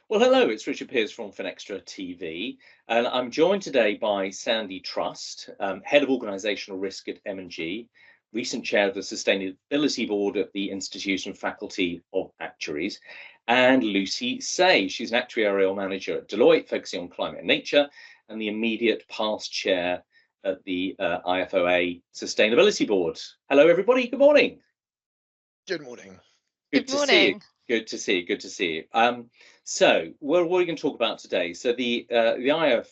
Well, hello, it's Richard Pearce from FinextraTV, and I'm joined today by Sandy Trust, Head of Organisational Risk at M&G, recent Chair of the Sustainability Board at the Institution Faculty of Actuaries, and Lucy Saye. She's an Actuarial Manager at Deloitte, focusing on climate and nature, and the immediate past Chair at the IFoA Sustainability Board. Hello, everybody. Good morning. Good morning. Good to see you. Good to see you. Good to see you. So, what are we going to talk about today? So, the IoFA,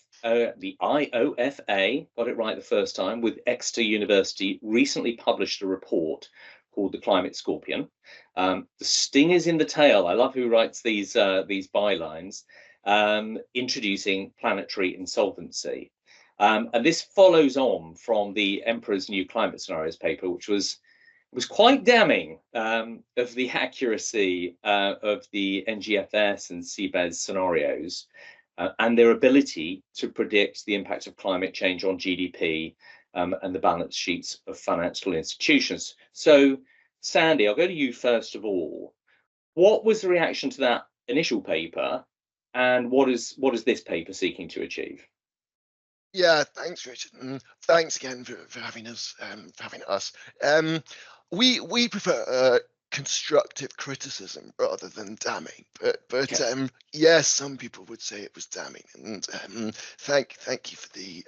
got it right the first time, with Exeter University, recently published a report called the Climate Scorpion. The sting is in the tail. I love who writes these bylines. Introducing Planetary Insolvency, and this follows on from the Emperor's New Climate Scenarios paper, which was quite damning of the accuracy of the NGFS and CBES scenarios and their ability to predict the impact of climate change on GDP and the balance sheets of financial institutions. So, Sandy, I'll go to you first of all. What was the reaction to that initial paper, and what is this paper seeking to achieve? Yeah, thanks, Richard, and thanks again for having us. We prefer constructive criticism rather than damning, but Okay. yes, some people would say it was damning, and thank you for the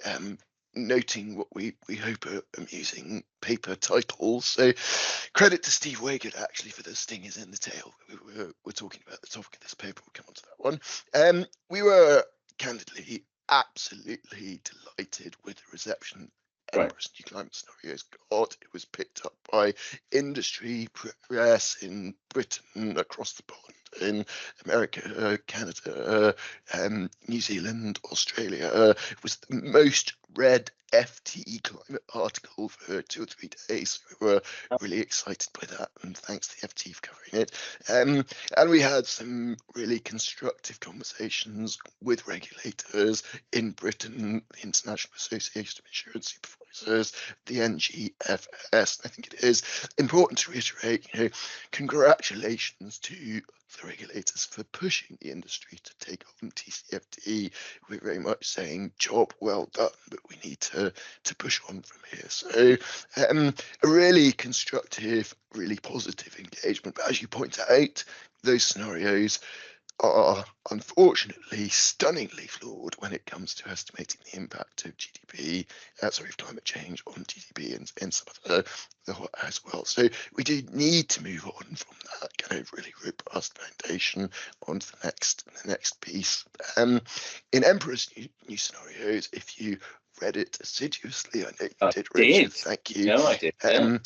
noting what we hope are amusing paper titles. So credit to Steve Wagood actually for the sting is in the tail. We're talking about the topic of this paper. We'll come on to that one. We were candidly absolutely delighted with the reception Emperor's New Climate Scenarios got. It was picked up by industry press in Britain, across the pond, in America, Canada, New Zealand, Australia. It was the most read FT climate article for 2 or 3 days. We were really excited by that, and thanks to the FT for covering it. And we had some really constructive conversations with regulators in Britain, the International Association of Insurance Supervisors, the NGFS. I think it is important to reiterate, congratulations to the regulators for pushing the industry to take on TCFD. We're very much saying job well done, but we need to push on from here. So a really constructive, really positive engagement. But as you point out, those scenarios are unfortunately stunningly flawed when it comes to estimating the impact of climate change on GDP and some of the as well. So we do need to move on from that kind of really robust foundation onto the next piece. In Emperor's new scenarios, if you read it assiduously, I know you did, Richard. Thank you. No, I did. Yeah.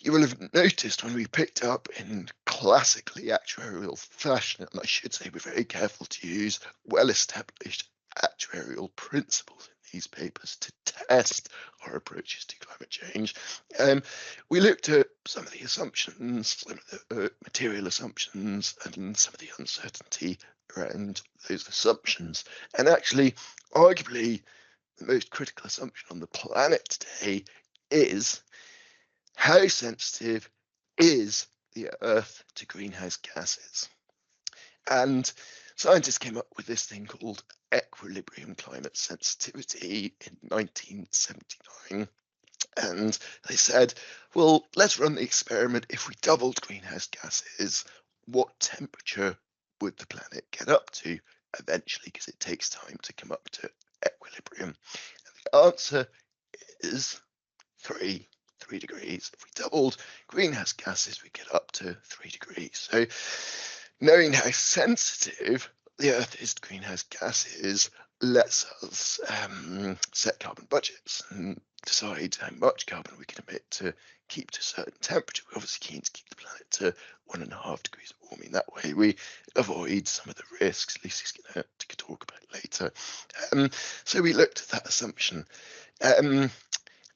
You will have noticed when we picked up in classically actuarial fashion, and I should say we're very careful to use well-established actuarial principles in these papers to test our approaches to climate change. We looked at some of the assumptions, some of the material assumptions, and some of the uncertainty around those assumptions. And actually, arguably, the most critical assumption on the planet today is how sensitive is the Earth to greenhouse gases? And scientists came up with this thing called equilibrium climate sensitivity in 1979. And they said, well, let's run the experiment. If we doubled greenhouse gases, what temperature would the planet get up to eventually? Because it takes time to come up to equilibrium. And the answer is 3 degrees. If we doubled greenhouse gases, we get up to 3 degrees. So knowing how sensitive the Earth is to greenhouse gases lets us set carbon budgets and decide how much carbon we can emit to keep to a certain temperature. We're obviously keen to keep the planet to 1.5 degrees of warming. That way we avoid some of the risks Lucy's going to talk about later. So we looked at that assumption,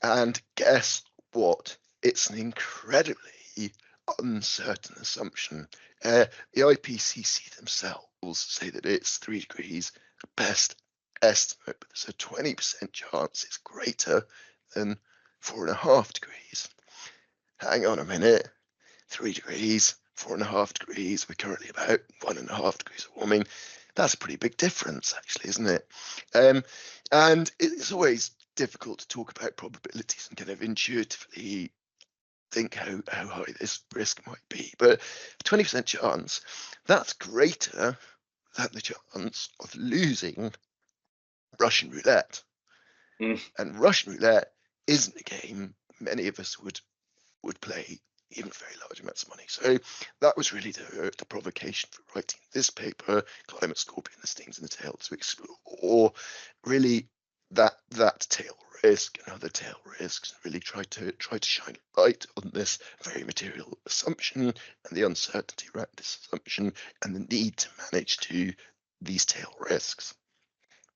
and guess what? It's an incredibly uncertain assumption. The IPCC themselves say that it's 3 degrees, best estimate, but there's a 20% chance it's greater than 4.5 degrees. Hang on a minute, 3 degrees, 4.5 degrees, we're currently about 1.5 degrees of warming. That's a pretty big difference, actually, isn't it? And it's always difficult to talk about probabilities and kind of intuitively think how high this risk might be. But 20% chance, that's greater than the chance of losing Russian roulette. And Russian roulette isn't a game many of us would play even very large amounts of money. So that was really the provocation for writing this paper, Climate Scorpion, the Stings in the Tail, to explore really that tail risk and other tail risks, and really try to shine light on this very material assumption and the uncertainty around this assumption and the need to manage to these tail risks.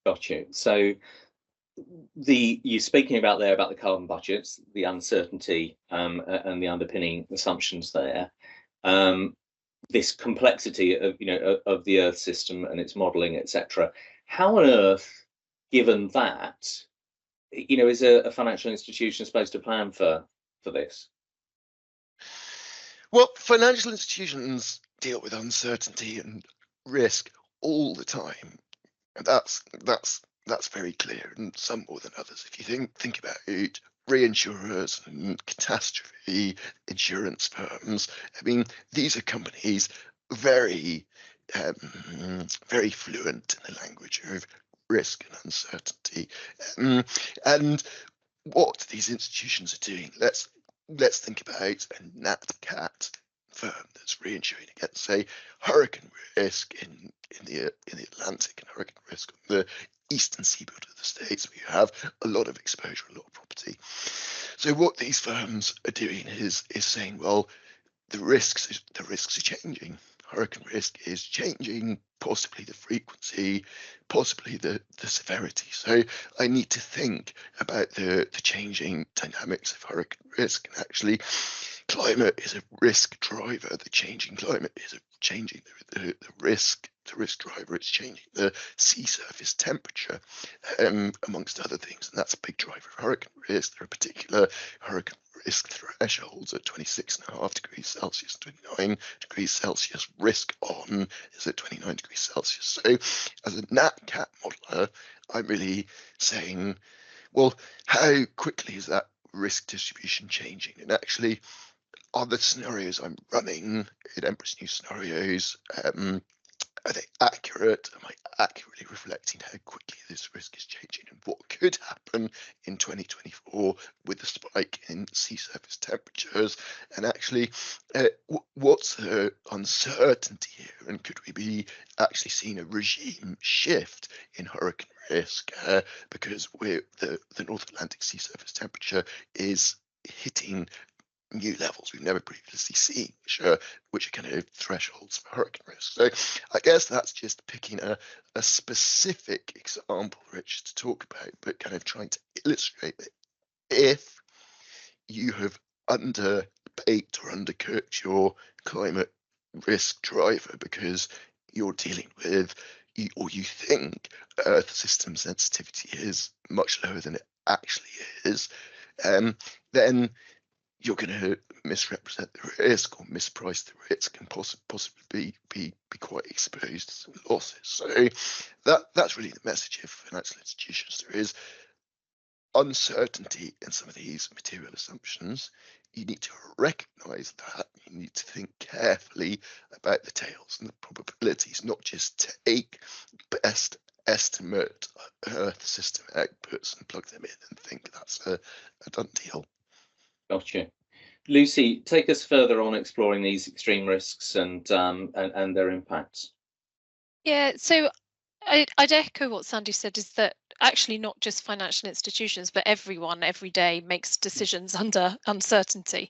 Got you. So you're speaking about the carbon budgets, the uncertainty and the underpinning assumptions there. This complexity of of the Earth system and its modelling, etc. How on earth, given that, is a financial institution supposed to plan for this? Well, financial institutions deal with uncertainty and risk all the time, and that's very clear, and some more than others. If you think about it, reinsurers and catastrophe insurance firms, I mean, these are companies very fluent in the language of risk and uncertainty. And what these institutions are doing, let's think about a nat cat firm that's reinsuring against, say, hurricane risk in the Atlantic and hurricane risk on the eastern seaboard of the States, where you have a lot of exposure, a lot of property. So what these firms are doing is saying, well, the risks are changing. Hurricane risk is changing, possibly the frequency, possibly the severity. So I need to think about the changing dynamics of hurricane risk. And actually, climate is a risk driver. The changing climate is changing the risk. The risk driver is changing the sea surface temperature, amongst other things, and that's a big driver of hurricane risk. There are particular hurricane risk thresholds at 26.5 degrees Celsius, 29 degrees Celsius. Risk on is at 29 degrees Celsius. So as a nat cat modeler, I'm really saying, well, how quickly is that risk distribution changing? And actually, are the scenarios I'm running in Empress New Scenarios, are they accurate? Am I accurately reflecting how quickly this risk is changing and what could happen in 2024 with the spike in sea surface temperatures? And actually, what's the uncertainty here? And could we be actually seeing a regime shift in hurricane risk because the North Atlantic sea surface temperature is hitting new levels we've never previously seen, which are kind of thresholds for hurricane risk. So I guess that's just picking a specific example, Rich, to talk about, but kind of trying to illustrate that if you have underbaked or undercooked your climate risk driver because you're dealing with, or you think Earth system sensitivity is much lower than it actually is, then you're going to misrepresent the risk or misprice the risk and possibly be quite exposed to some losses. So that's really the message here for financial institutions. There is uncertainty in some of these material assumptions. You need to recognize that. You need to think carefully about the tails and the probabilities, not just take best estimate Earth system outputs and plug them in and think that's a done deal. Gotcha. Lucy, take us further on exploring these extreme risks and their impacts. Yeah, so I'd echo what Sandy said, is that actually not just financial institutions, but everyone every day makes decisions under uncertainty.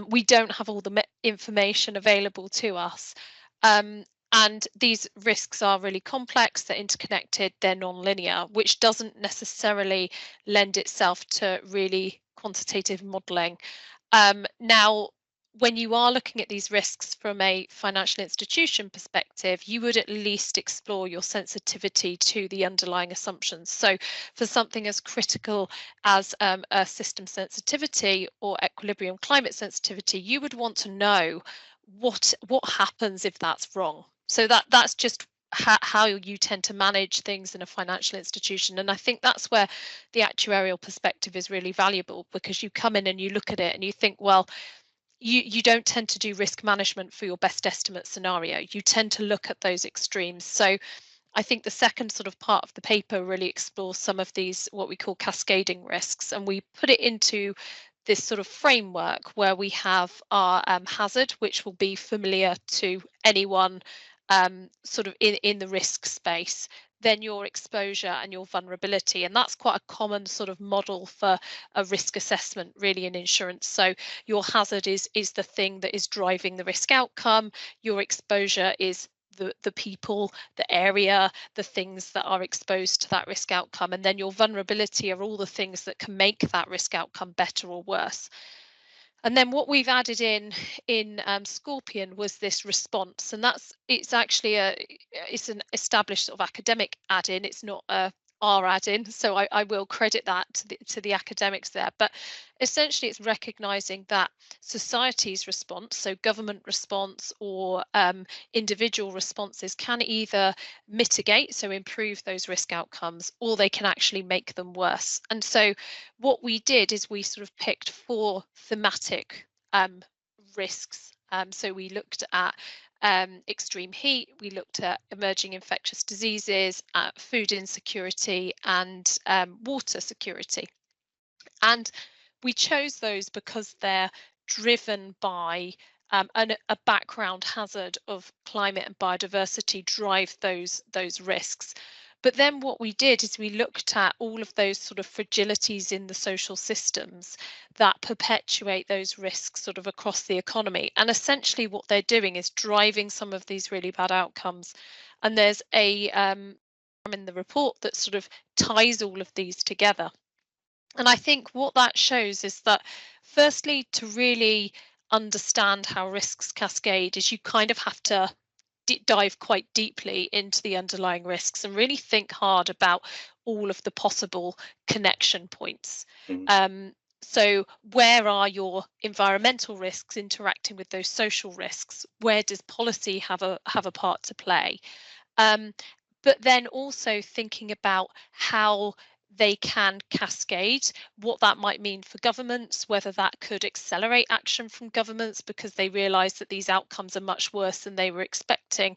We don't have all the information available to us. And these risks are really complex, they're interconnected, they're non-linear, which doesn't necessarily lend itself to really quantitative modelling. Now, when you are looking at these risks from a financial institution perspective, you would at least explore your sensitivity to the underlying assumptions. So for something as critical as Earth system sensitivity or equilibrium climate sensitivity, you would want to know what happens if that's wrong. So that's just how you tend to manage things in a financial institution. And I think that's where the actuarial perspective is really valuable, because you come in and you look at it and you think, well, you don't tend to do risk management for your best estimate scenario. You tend to look at those extremes. So I think the second sort of part of the paper really explores some of these, what we call cascading risks, and we put it into this sort of framework where we have our hazard, which will be familiar to anyone sort of in the risk space, then your exposure and your vulnerability. And that's quite a common sort of model for a risk assessment really in insurance. So your hazard is the thing that is driving the risk outcome. Your exposure is the people, the area, the things that are exposed to that risk outcome. And then your vulnerability are all the things that can make that risk outcome better or worse. And then what we've added in Scorpion was this response, and it's actually it's an established sort of academic add-in. It's not our add-in, so I will credit that to the academics there. But essentially, it's recognizing that society's response, so government response or individual responses, can either mitigate, so improve those risk outcomes, or they can actually make them worse. And so what we did is we sort of picked 4 thematic risks. So we looked at extreme heat, we looked at emerging infectious diseases, food insecurity, and water security. And we chose those because they're driven by a background hazard of climate and biodiversity drive those risks. But then what we did is we looked at all of those sort of fragilities in the social systems that perpetuate those risks sort of across the economy. And essentially what they're doing is driving some of these really bad outcomes. And there's a in the report that sort of ties all of these together. And I think what that shows is that, firstly, to really understand how risks cascade is you kind of have to dive quite deeply into the underlying risks and really think hard about all of the possible connection points. So where are your environmental risks interacting with those social risks? Where does policy have a part to play? But then also thinking about how they can cascade, what that might mean for governments, whether that could accelerate action from governments because they realise that these outcomes are much worse than they were expecting,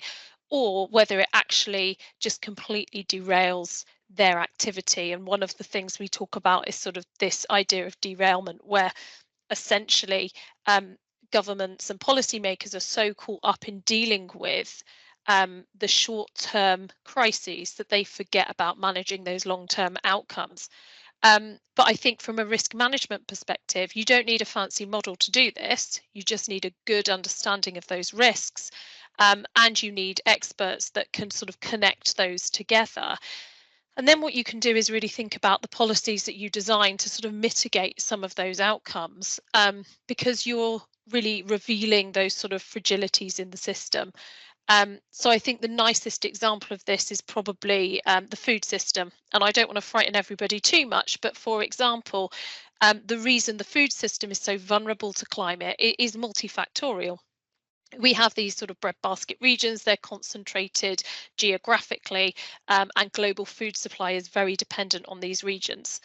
or whether it actually just completely derails their activity. And one of the things we talk about is sort of this idea of derailment, where essentially governments and policymakers are so caught up in dealing with the short-term crises that they forget about managing those long-term outcomes. But I think from a risk management perspective, you don't need a fancy model to do this. You just need a good understanding of those risks, and you need experts that can sort of connect those together. And then what you can do is really think about the policies that you design to sort of mitigate some of those outcomes, because you're really revealing those sort of fragilities in the system. So I think the nicest example of this is probably the food system. And I don't want to frighten everybody too much, but for example, the reason the food system is so vulnerable to climate is multifactorial. We have these sort of breadbasket regions, they're concentrated geographically, and global food supply is very dependent on these regions.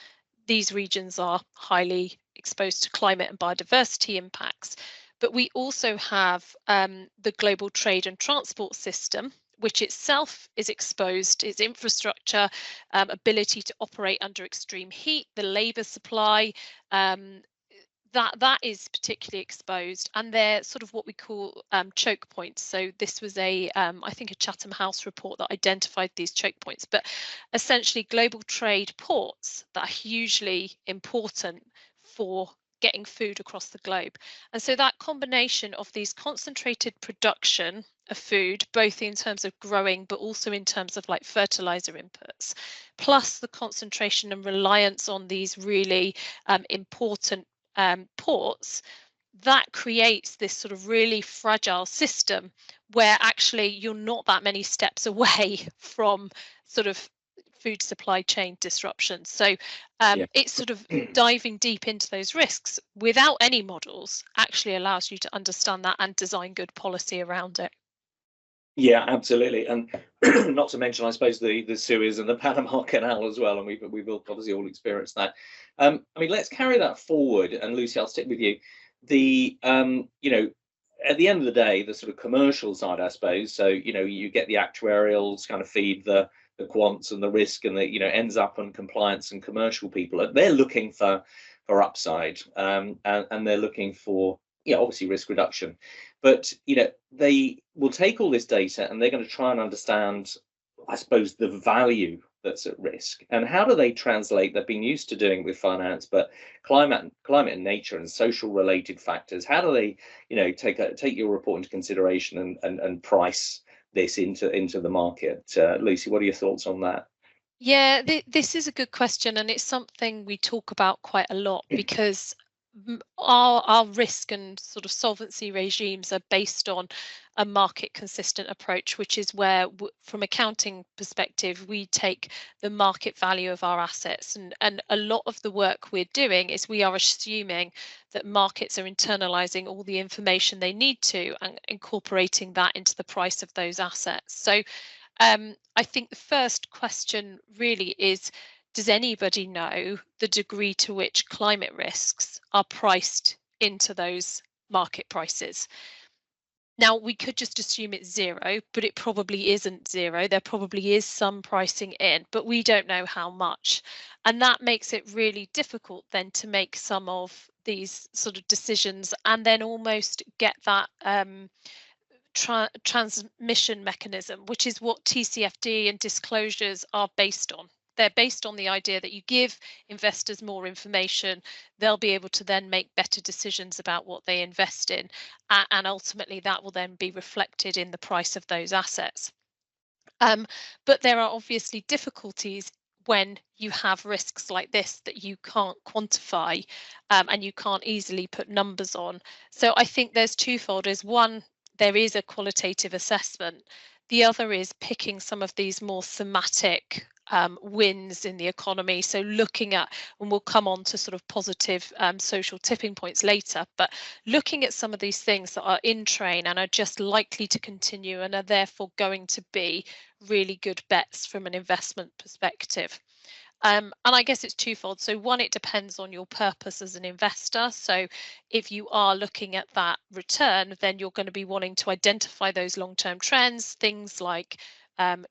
These regions are highly exposed to climate and biodiversity impacts. But we also have the global trade and transport system, which itself is exposed, its infrastructure, ability to operate under extreme heat, the labour supply, that is particularly exposed, and they're sort of what we call choke points. So this was I think a Chatham House report that identified these choke points, but essentially global trade ports that are hugely important for getting food across the globe. And so that combination of these concentrated production of food, both in terms of growing, but also in terms of like fertilizer inputs, plus the concentration and reliance on these really important ports, that creates this sort of really fragile system where actually you're not that many steps away from sort of food supply chain disruption. So it's sort of diving deep into those risks without any models actually allows you to understand that and design good policy around it. Yeah, absolutely, and not to mention, I suppose, the Suez and the Panama Canal as well, and we've obviously all experienced that. I mean, let's carry that forward, and Lucy, I'll stick with you. The you know, at the end of the day, the sort of commercial side, I suppose. So you get the actuarials kind of feed the quants and the risk, and the ends up on compliance and commercial people. They're looking for upside, and they're looking for obviously risk reduction. But they will take all this data and they're going to try and understand, I suppose, the value that's at risk, and how do they translate. They've been used to doing it with finance, but climate and nature and social related factors. How do they take your report into consideration and price this into the market? Lucy, what are your thoughts on that? Yeah, this is a good question, and it's something we talk about quite a lot because our risk and sort of solvency regimes are based on a market consistent approach, which is where, from accounting perspective, we take the market value of our assets, and a lot of the work we're doing is we are assuming that markets are internalizing all the information they need to and incorporating that into the price of those assets. So I think the first question really is, does anybody know the degree to which climate risks are priced into those market prices? Now, we could just assume it's zero, but it probably isn't zero. There probably is some pricing in, but we don't know how much. And that makes it really difficult then to make some of these sort of decisions and then almost get that transmission mechanism, which is what TCFD and disclosures are based on. They're based on the idea that you give investors more information, they'll be able to then make better decisions about what they invest in, and ultimately that will then be reflected in the price of those assets. But there are obviously difficulties when you have risks like this that you can't quantify, and you can't easily put numbers on. So I think there's twofold. Is one, there is a qualitative assessment. The other is picking some of these more thematic wins in the economy. So looking at, and we'll come on to sort of positive social tipping points later, but looking at some of these things that are in train and are just likely to continue and are therefore going to be really good bets from an investment perspective. And I guess it's twofold. So one, it depends on your purpose as an investor. So if you are looking at that return, then you're going to be wanting to identify those long-term trends, things like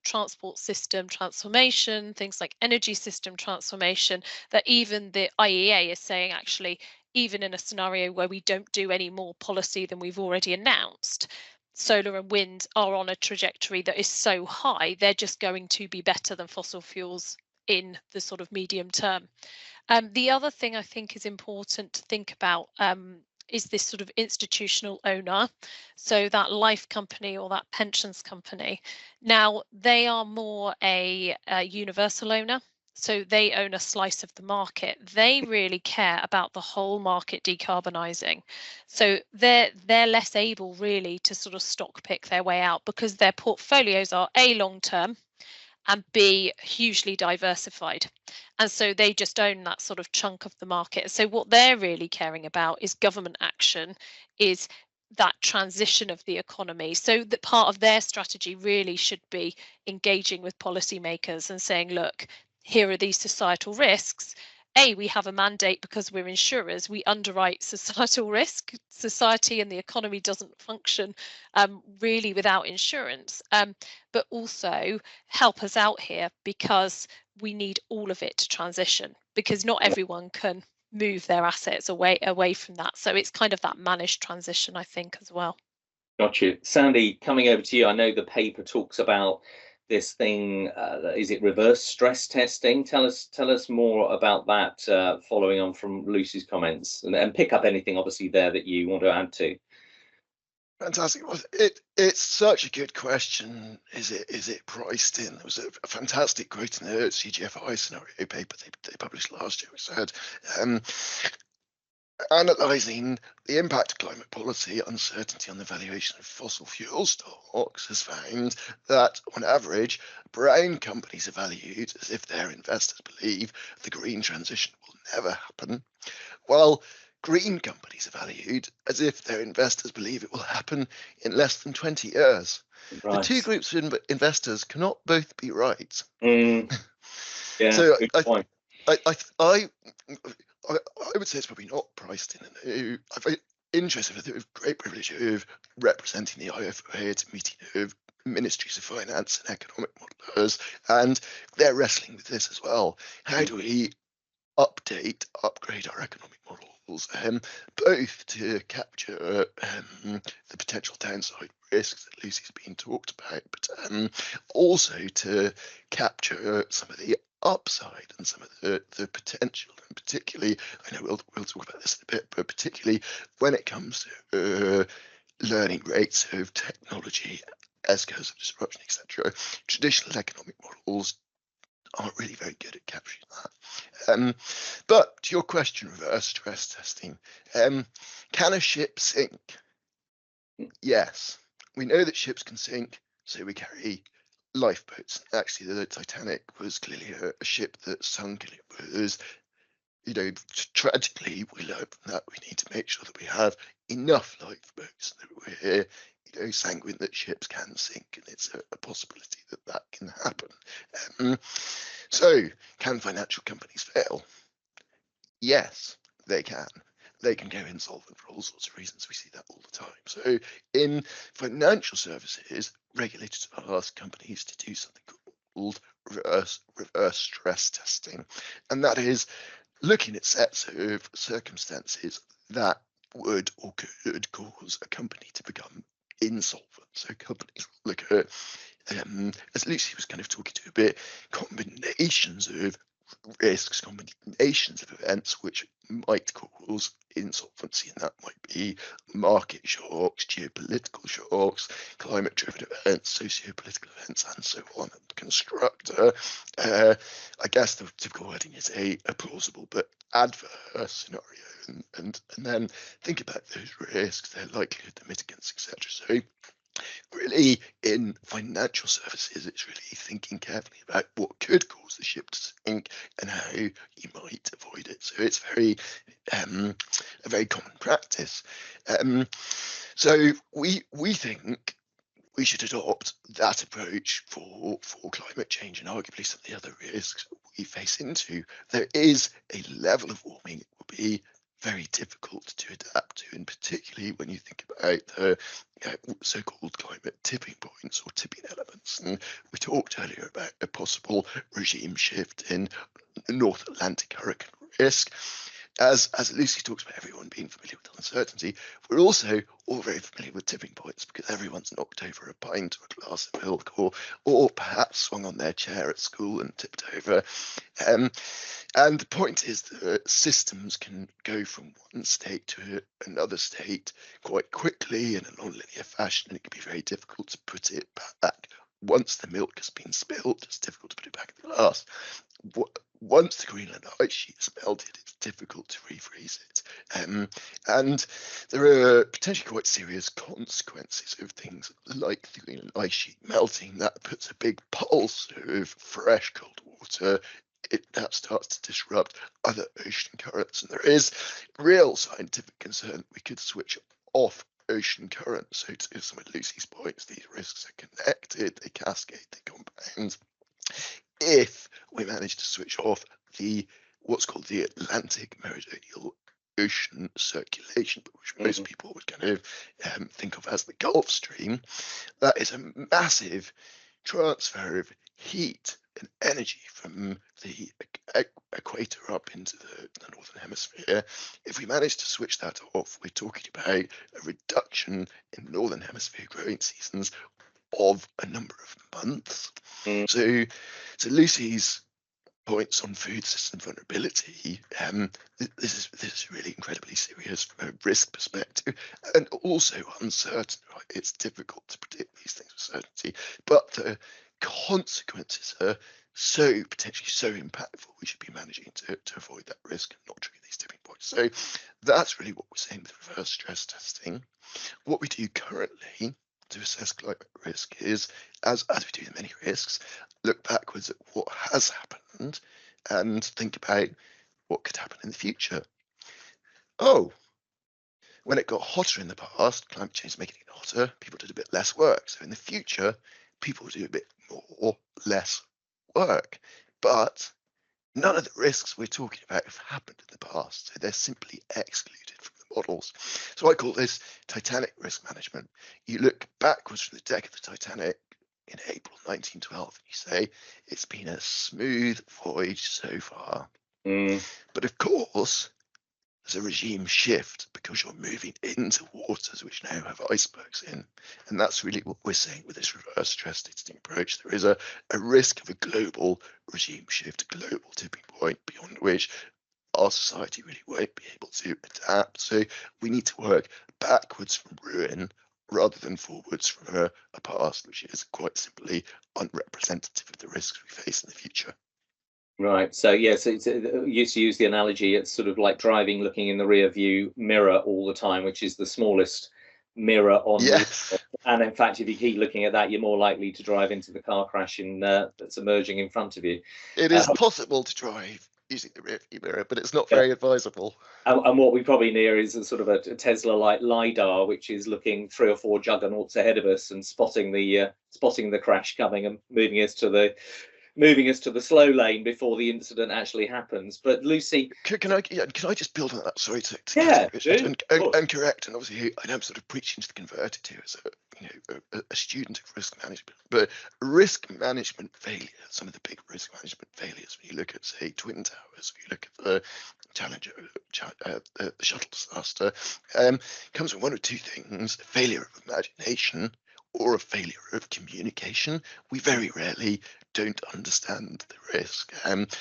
transport system transformation, things like energy system transformation, that even the IEA is saying, actually, even in a scenario where we don't do any more policy than we've already announced, solar and wind are on a trajectory that is so high, they're just going to be better than fossil fuels in the sort of medium term. The other thing I think is important to think about is this sort of institutional owner. So that life company or that pensions company. Now, they are more a universal owner. So they own a slice of the market. They really care about the whole market decarbonising. So they're less able really to sort of stock pick their way out because their portfolios are A, long term, and B, hugely diversified. And so they just own that sort of chunk of the market. So what they're really caring about is government action, is that transition of the economy. So that part of their strategy really should be engaging with policymakers and saying, look, here are these societal risks. We have a mandate because we're insurers. We underwrite societal risk. Society and the economy doesn't function really without insurance. But also help us out here because we need all of it to transition, because not everyone can move their assets away from that. So it's kind of that managed transition, I think, as well. Got you. Sandy, coming over to you, I know the paper talks about this thing, is it reverse stress testing? Tell us more about that, following on from Lucy's comments, and pick up anything obviously there that you want to add to. Fantastic. Well, it's such a good question. Is it priced in? There was a fantastic quote in the CGFI scenario paper they published last year, which said, analysing the impact of climate policy uncertainty on the valuation of fossil fuel stocks has found that, on average, brown companies are valued as if their investors believe the green transition will never happen, while green companies are valued as if their investors believe it will happen in less than 20 years. The two Right. groups of investors cannot both be right. Yeah, So good point. I would say it's probably not priced in. I'm very interested with the great privilege of representing the IFoA at a meeting of ministries of finance and economic modelers, and they're wrestling with this as well. How do we upgrade our economic models, both to capture the potential downside risks that Lucy's been talked about, but also to capture some of the upside and some of the potential, and particularly, I know we'll talk about this in a bit, but particularly when it comes to learning rates of technology, S-curves of disruption, etc. Traditional economic models aren't really very good at capturing that. But to your question, reverse stress testing, can a ship sink? Yes, we know that ships can sink, so we carry lifeboats. Actually, the Titanic was clearly a ship that sunk, and it was, tragically, we learned from that we need to make sure that we have enough lifeboats, that we're sanguine that ships can sink, and it's a possibility that that can happen. So, can financial companies fail? Yes, they can. They can go insolvent for all sorts of reasons. We see that all the time. So, in financial services, regulators ask companies to do something called reverse stress testing, and that is looking at sets of circumstances that would or could cause a company to become insolvent. So companies look at, as Lucy was kind of talking to a bit, combinations of risks, combinations of events which might cause insolvency, and that might be market shocks, geopolitical shocks, climate-driven events, socio-political events, and so on, and construct I guess the typical wording is a plausible but adverse scenario, and then think about those risks, their likelihood, the mitigants, etc. So really, in financial services, it's really thinking carefully about what could cause the ship to sink and how you might avoid it. So it's very a very common practice. So we think we should adopt that approach for climate change and arguably some of the other risks we face into. There is a level of warming that will be very difficult to adapt to, and particularly when you think about the so-called climate tipping points or tipping elements. And we talked earlier about a possible regime shift in North Atlantic hurricane risk. As Lucy talks about everyone being familiar with uncertainty, we're also all very familiar with tipping points because everyone's knocked over a pint or a glass of milk, or perhaps swung on their chair at school and tipped over. And the point is that systems can go from one state to another state quite quickly in a non-linear fashion, and it can be very difficult to put it back. Once the milk has been spilled, it's difficult to put it back in the glass. Once the Greenland ice sheet is melted, it's difficult to refreeze it. And there are potentially quite serious consequences of things like the Greenland ice sheet melting. That puts a big pulse of fresh cold water. That starts to disrupt other ocean currents. And there is real scientific concern that we could switch off ocean currents. So to some of Lucy's points, these risks are connected, they cascade, they compound. If we manage to switch off what's called the Atlantic Meridional Ocean circulation, which most people would kind of think of as the Gulf Stream, that is a massive transfer of heat and energy from the equator up into the northern hemisphere. If we manage to switch that off, we're talking about a reduction in northern hemisphere growing seasons of a number of months. So Lucy's points on food system vulnerability, this is really incredibly serious from a risk perspective, and also uncertain. Right? It's difficult to predict these things with certainty, but the consequences are potentially so impactful. We should be managing to avoid that risk and not trigger these tipping points. So that's really what we're saying with reverse stress testing. What we do currently to assess climate risk is, as we do with many risks, look backwards at what has happened and think about what could happen in the future. Oh, When it got hotter in the past, climate change is making it hotter, people did a bit less work. So in the future, people will do a bit more, less work. But none of the risks we're talking about have happened in the past. So they're simply excluded from the models. So I call this Titanic risk management. You look backwards from the deck of the Titanic in April 1912 and you say, it's been a smooth voyage so far. But of course, there's a regime shift because you're moving into waters which now have icebergs in. And that's really what we're saying with this reverse stress testing approach. There is a risk of a global regime shift, a global tipping point beyond which our society really won't be able to adapt. So we need to work backwards from ruin rather than forwards from a past which is quite simply unrepresentative of the risks we face in the future. Right. So yes, it's used to use the analogy. It's sort of like driving, looking in the rear view mirror all the time, which is the smallest mirror on. Yes. And in fact, if you keep looking at that, you're more likely to drive into the car crash that's emerging in front of you. It is possible to drive using the rear view mirror, but it's not very advisable. And what we probably need is a sort of a Tesla-like LiDAR, which is looking 3 or 4 juggernauts ahead of us and spotting the crash coming and moving us to the slow lane before the incident actually happens. But Lucy, can I just build on that? Sorry to and correct. And obviously, I know I'm sort of preaching to the converted here as a student of risk management. But risk management failure, some of the big risk management failures, when you look at say Twin Towers, when you look at the Challenger, the shuttle disaster, comes from one of two things: a failure of imagination or a failure of communication. We very rarely don't understand the risk, and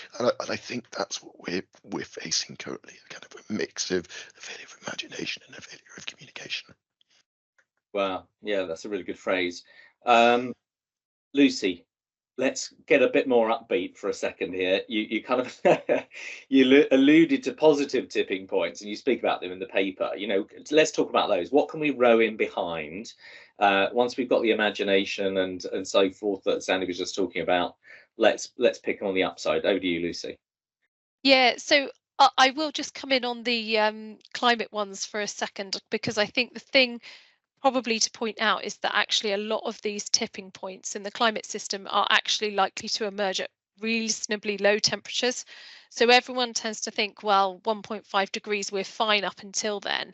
I think that's what we're facing currently, a kind of a mix of a failure of imagination and a failure of communication. Wow, yeah, that's a really good phrase. Lucy, let's get a bit more upbeat for a second here. You kind of you alluded to positive tipping points, and you speak about them in the paper. Let's talk about those. What can we row in behind once we've got the imagination and so forth that Sandy was just talking about? Let's pick on the upside. Over to you, Lucy. Yeah, so I will just come in on the climate ones for a second, because I think the thing probably to point out is that actually a lot of these tipping points in the climate system are actually likely to emerge at reasonably low temperatures. So everyone tends to think, well, 1.5 degrees, we're fine up until then.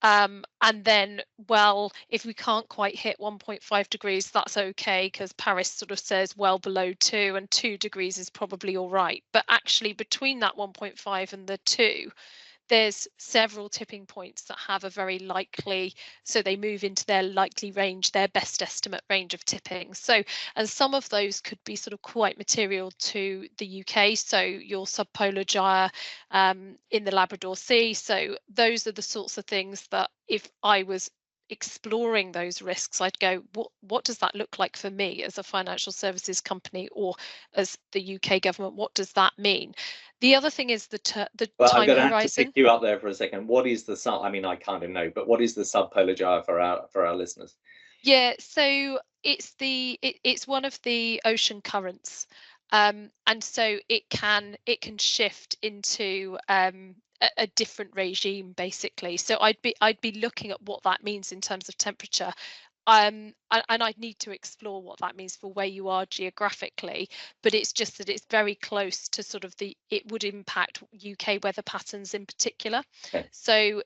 And then, well, if we can't quite hit 1.5 degrees, that's okay, because Paris sort of says well below 2, and 2 degrees is probably all right. But actually, between that 1.5 and the 2, there's several tipping points that have a very likely, so they move into their likely range, their best estimate range of tipping. So, and some of those could be sort of quite material to the UK. So your subpolar gyre in the Labrador Sea. So those are the sorts of things that if I was exploring those risks, I'd go, what does that look like for me as a financial services company or as the UK government? What does that mean? The other thing is the time horizon. I'm going to have to pick you up there for a second. What is the I mean, I kind of know, but what is the subpolar gyre for our listeners? Yeah, so it's one of the ocean currents, and so it can shift into a different regime basically. So I'd be looking at what that means in terms of temperature. And I'd need to explore what that means for where you are geographically, but it's just that it's very close to sort of it would impact UK weather patterns in particular. Okay. So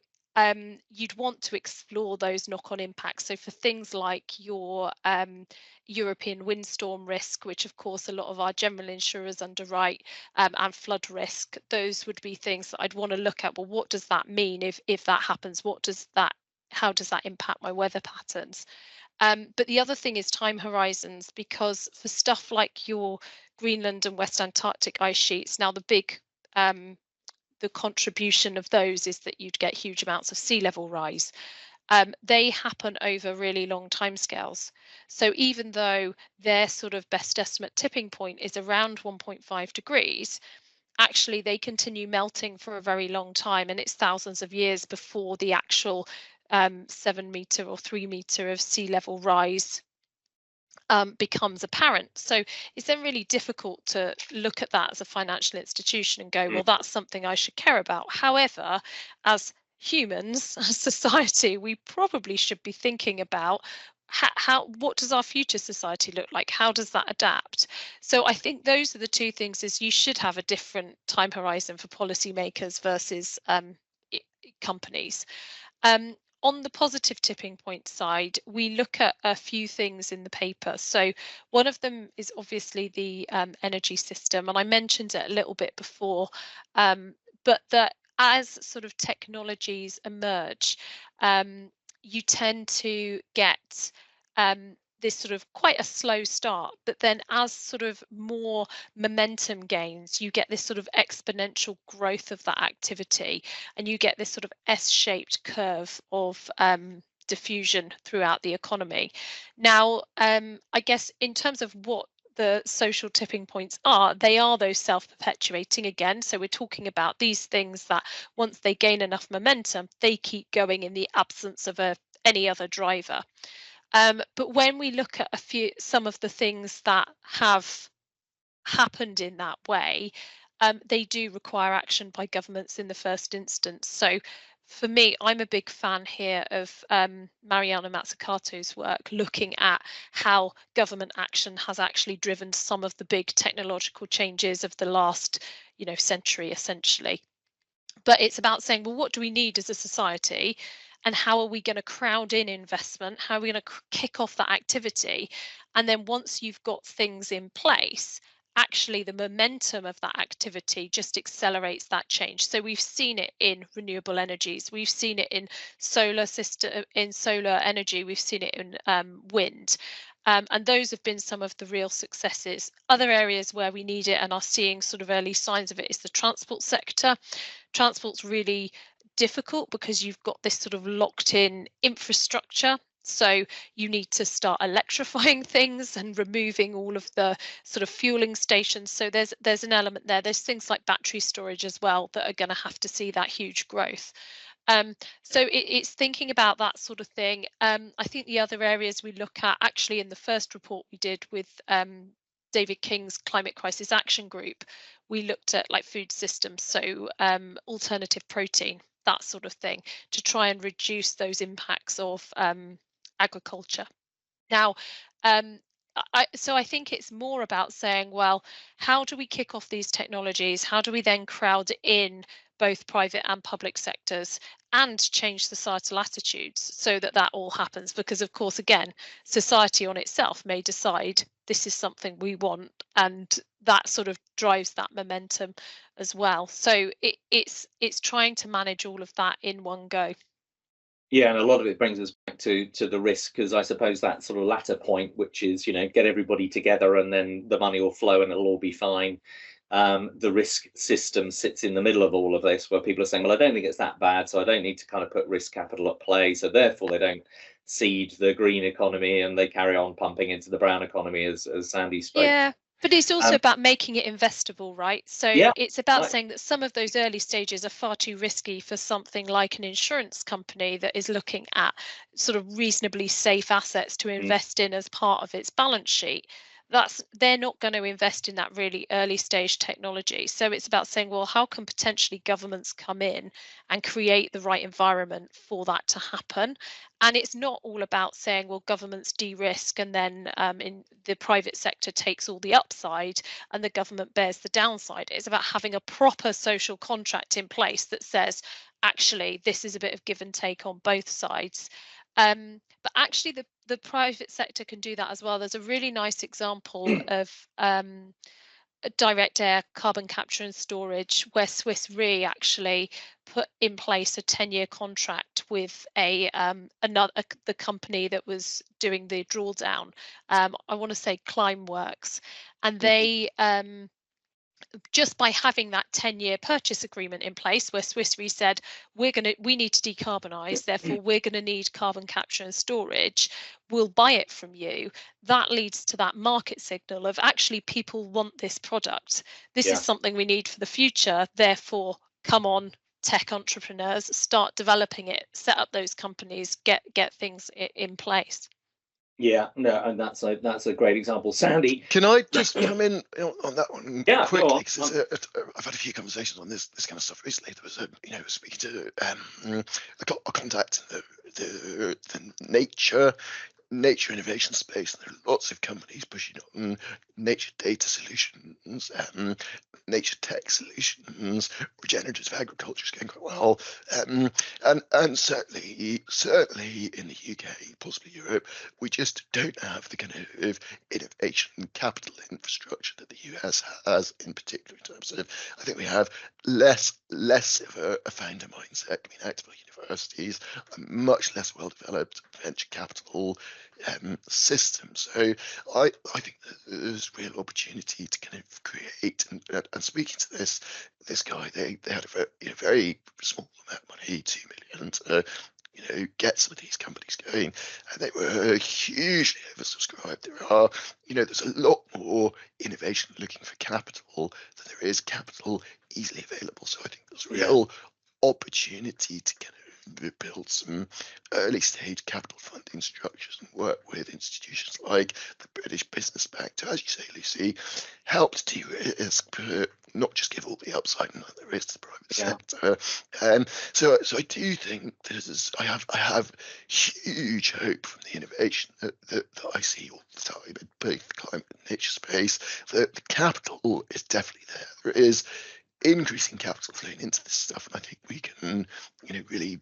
you'd want to explore those knock-on impacts. So for things like your European windstorm risk, which of course a lot of our general insurers underwrite, and flood risk, those would be things that I'd want to look at. Well, what does that mean if that happens? How does that impact my weather patterns? But the other thing is time horizons, because for stuff like your Greenland and West Antarctic ice sheets, now the contribution of those is that you'd get huge amounts of sea level rise. They happen over really long timescales. So even though their sort of best estimate tipping point is around 1.5 degrees, actually they continue melting for a very long time, and it's thousands of years before the actual 7 meter or 3 meter of sea level rise becomes apparent. So it's then really difficult to look at that as a financial institution and go, well, that's something I should care about. However, as humans, as society, we probably should be thinking about what does our future society look like? How does that adapt? So I think those are the two things: is you should have a different time horizon for policymakers versus companies. On the positive tipping point side, we look at a few things in the paper. So one of them is obviously the energy system, and I mentioned it a little bit before, but that as sort of technologies emerge, you tend to get this sort of quite a slow start, but then as sort of more momentum gains, you get this sort of exponential growth of that activity, and you get this sort of S-shaped curve of diffusion throughout the economy. Now, I guess in terms of what the social tipping points are, they are those self-perpetuating again. So we're talking about these things that once they gain enough momentum, they keep going in the absence of any other driver. But when we look at some of the things that have happened in that way, they do require action by governments in the first instance. So for me, I'm a big fan here of Mariana Mazzucato's work, looking at how government action has actually driven some of the big technological changes of the last, century, essentially. But it's about saying, well, what do we need as a society? And how are we going to crowd in investment? How are we going to kick off that activity? And then once you've got things in place, actually the momentum of that activity just accelerates that change. So we've seen it in renewable energies, we've seen it in solar energy, we've seen it in wind. And those have been some of the real successes. Other areas where we need it and are seeing sort of early signs of it is the transport sector. Transport's really difficult because you've got this sort of locked in infrastructure. So you need to start electrifying things and removing all of the sort of fueling stations. So there's an element there. There's things like battery storage as well that are going to have to see that huge growth. So it's thinking about that sort of thing. I think the other areas we look at, actually in the first report we did with David King's Climate Crisis Action Group, we looked at like food systems, so alternative protein, that sort of thing, to try and reduce those impacts of agriculture. Now, so I think it's more about saying, well, how do we kick off these technologies? How do we then crowd in both private and public sectors and change societal attitudes so that that all happens? Because of course, again, society on itself may decide this is something we want, and that sort of drives that momentum as well. So it's trying to manage all of that in one go. Yeah, and a lot of it brings us back to the risk, because I suppose that sort of latter point, which is, get everybody together and then the money will flow and it'll all be fine. The risk system sits in the middle of all of this, where people are saying, well, I don't think it's that bad, so I don't need to kind of put risk capital at play. So therefore they don't seed the green economy and they carry on pumping into the brown economy, as Sandy spoke. Yeah. But it's also about making it investable, right? So yeah, it's about right. saying that some of those early stages are far too risky for something like an insurance company that is looking at sort of reasonably safe assets to invest in as part of its balance sheet. They're not going to invest in that really early stage technology. So it's about saying, well, how can potentially governments come in and create the right environment for that to happen? And it's not all about saying, well, governments de-risk and then in the private sector takes all the upside and the government bears the downside. It's about having a proper social contract in place that says, actually, this is a bit of give and take on both sides. But actually, the private sector can do that as well. There's a really nice example of direct air carbon capture and storage, where Swiss Re actually put in place a 10-year contract with the company that was doing the drawdown. I want to say Climeworks, and they just by having that 10-year purchase agreement in place, where Swiss Re said we need to decarbonize, therefore we're going to need carbon capture and storage, we'll buy it from you. That leads to that market signal of actually people want this product. This is something we need for the future. Therefore, come on, tech entrepreneurs, start developing it, set up those companies, get things in place. Yeah, no, and that's a great example. Sandy, can I just come in on that one yeah, quickly? Because I've had a few conversations on this kind of stuff recently. There was speaking to a contact in the nature innovation space, and there are lots of companies pushing on nature data solutions, nature tech solutions, regenerative agriculture is going quite well, and certainly in the UK, possibly Europe, we just don't have the kind of innovation capital infrastructure that the US has, in particular in terms of, I think we have less of a founder mindset coming out of our universities, a much less well developed venture capital system. So I think that there's real opportunity to kind of create, and speaking to this guy, they had a very small amount of money, 2 million, to get some of these companies going, and they were hugely oversubscribed. There's a lot more innovation looking for capital than there is capital easily available. So I think there's real opportunity to kind of build some early stage capital funding structures and work with institutions like the British Business Bank to, as you say, Lucy, help to de-risk, but not just give all the upside and the risk to the private sector. So I do think I have huge hope from the innovation that I see all the time in both the climate and nature space. The capital is definitely there. There is increasing capital flowing into this stuff, and I think we can really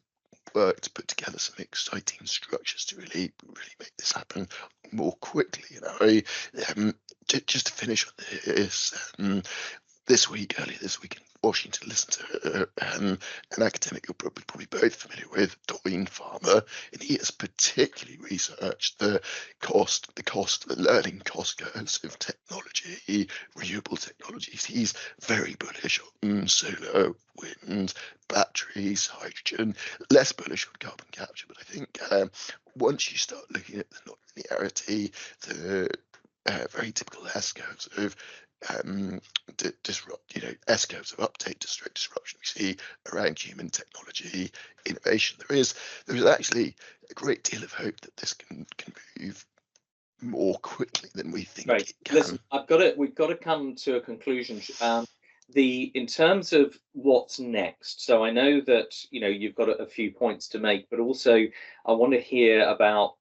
work to put together some exciting structures to really make this happen more quickly. Just to finish on this, earlier this week in Washington, listened to an academic you're probably both familiar with, Doyne Farmer, and he has particularly researched the learning cost curves of technology, renewable technologies. He's very bullish on solar, wind, batteries, hydrogen, less bullish on carbon capture. But I think once you start looking at the non-linearity, the very typical S curves of S curves of uptake to straight disruption we see around human technology innovation, there is actually a great deal of hope that this can move more quickly than we think it can. Listen, we've got to come to a conclusion. In terms of what's next, so I know that you've got a few points to make, but also I want to hear about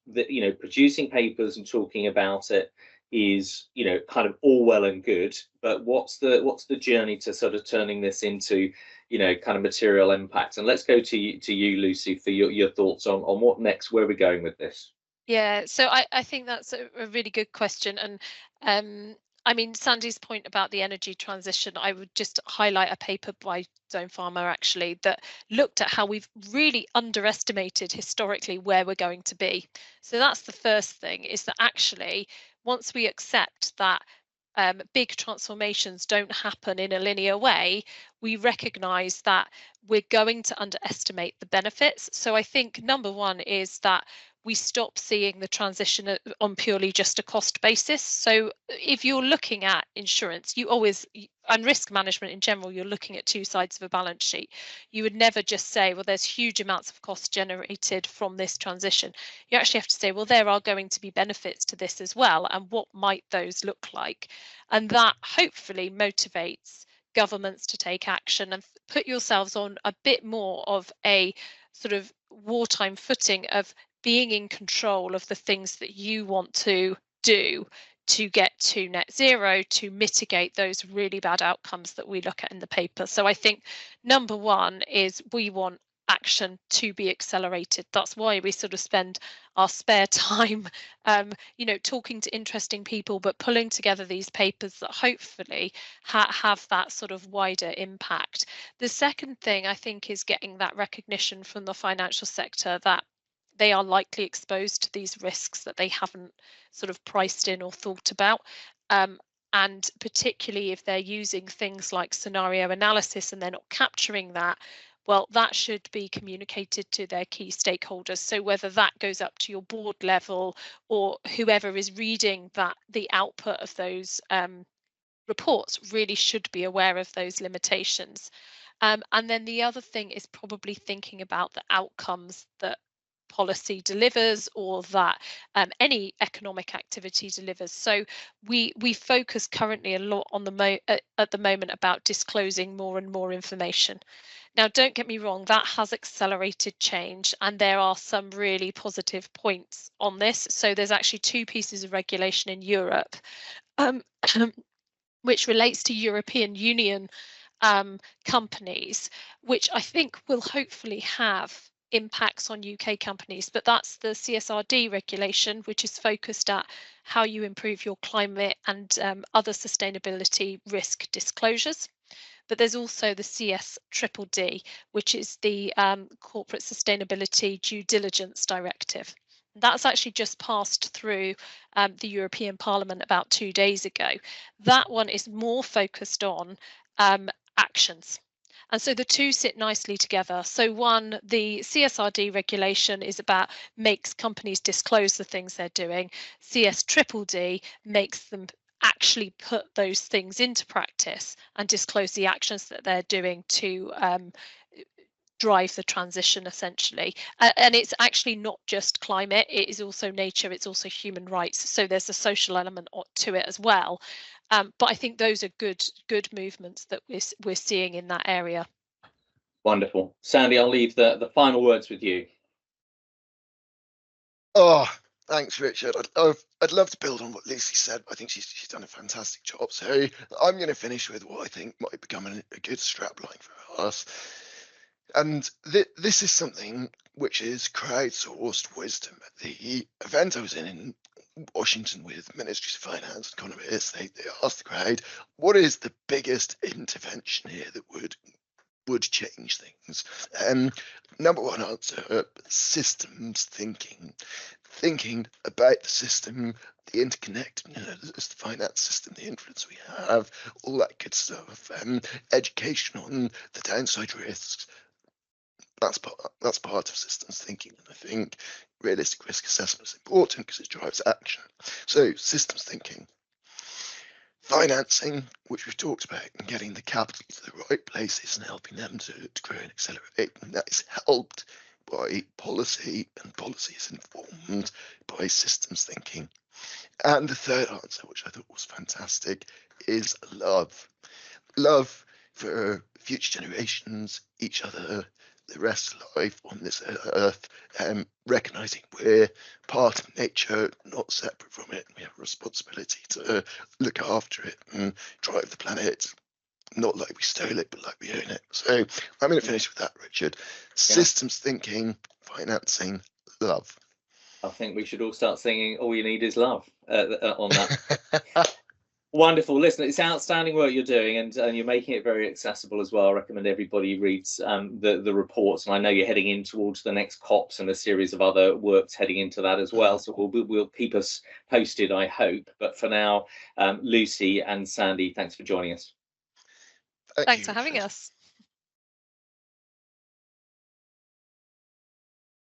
producing papers and talking about it is kind of all well and good, but what's the journey to sort of turning this into kind of material impact? And let's go to you, Lucy, for your thoughts on what next, where we're going with this. Yeah, so I think that's a really good question. And I mean, Sandy's point about the energy transition, I would just highlight a paper by Doyne Farmer actually that looked at how we've really underestimated historically where we're going to be. So that's the first thing, is that actually once we accept that big transformations don't happen in a linear way, we recognize that we're going to underestimate the benefits. So I think number one is that we stop seeing the transition on purely just a cost basis. So if you're looking at insurance, and risk management in general, you're looking at two sides of a balance sheet. You would never just say, well, there's huge amounts of cost generated from this transition. You actually have to say, well, there are going to be benefits to this as well, and what might those look like? And that hopefully motivates governments to take action and put yourselves on a bit more of a sort of wartime footing of being in control of the things that you want to do to get to net zero, to mitigate those really bad outcomes that we look at in the paper. So I think number one is we want action to be accelerated. That's why we sort of spend our spare time talking to interesting people, but pulling together these papers that hopefully have that sort of wider impact. The second thing I think is getting that recognition from the financial sector that they are likely exposed to these risks that they haven't sort of priced in or thought about. And particularly if they're using things like scenario analysis and they're not capturing that, well, that should be communicated to their key stakeholders. So whether that goes up to your board level or whoever is reading that, the output of those reports really should be aware of those limitations. And then the other thing is probably thinking about the outcomes that policy delivers or that any economic activity delivers. So we focus currently a lot on at the moment about disclosing more and more information. Now, don't get me wrong, that has accelerated change, and there are some really positive points on this. So there's actually 2 pieces of regulation in Europe, which relates to European Union companies, which I think will hopefully have impacts on UK companies. But that's the CSRD regulation, which is focused at how you improve your climate and other sustainability risk disclosures. But there's also the CSDDD, which is the Corporate Sustainability Due Diligence Directive. That's actually just passed through the European Parliament about 2 days ago. That one is more focused on actions. And so the 2 sit nicely together. So one, the CSRD regulation is about makes companies disclose the things they're doing. CSDDD makes them actually put those things into practice and disclose the actions that they're doing to drive the transition, essentially. And it's actually not just climate, it is also nature, it's also human rights. So there's a social element to it as well. But I think those are good movements that we're seeing in that area. Wonderful. Sandy, I'll leave the final words with you. Oh, thanks, Richard. I'd love to build on what Lucy said. I think she's done a fantastic job. So I'm going to finish with what I think might become a good strapline for us. And this is something which is crowdsourced wisdom. At the event I was in Washington with ministries of finance, economists, they asked the crowd, what is the biggest intervention here that would change things? Number one answer, systems thinking about the system, the interconnectedness, the finance system, the influence we have, all that good stuff, education on the downside risks. That's part of systems thinking, and I think realistic risk assessment is important because it drives action. So systems thinking. Financing, which we've talked about, and getting the capital to the right places and helping them to grow and accelerate. And that is helped by policy, and policy is informed by systems thinking. And the third answer, which I thought was fantastic, is love. Love for future generations, each other, the rest of life on this earth, recognizing we're part of nature, not separate from it, and we have a responsibility to look after it and drive the planet, not like we stole it, but like we own it. So I'm going to finish with that, Richard. Systems thinking, financing, love. I think we should all start singing "All You Need Is Love" on that. Wonderful. Listen, it's outstanding work you're doing, and you're making it very accessible as well. I recommend everybody reads the reports, and I know you're heading in towards the next COPs and a series of other works heading into that as well. So we'll keep us posted, I hope. But for now, Lucy and Sandy, thanks for joining us. Thanks for having us.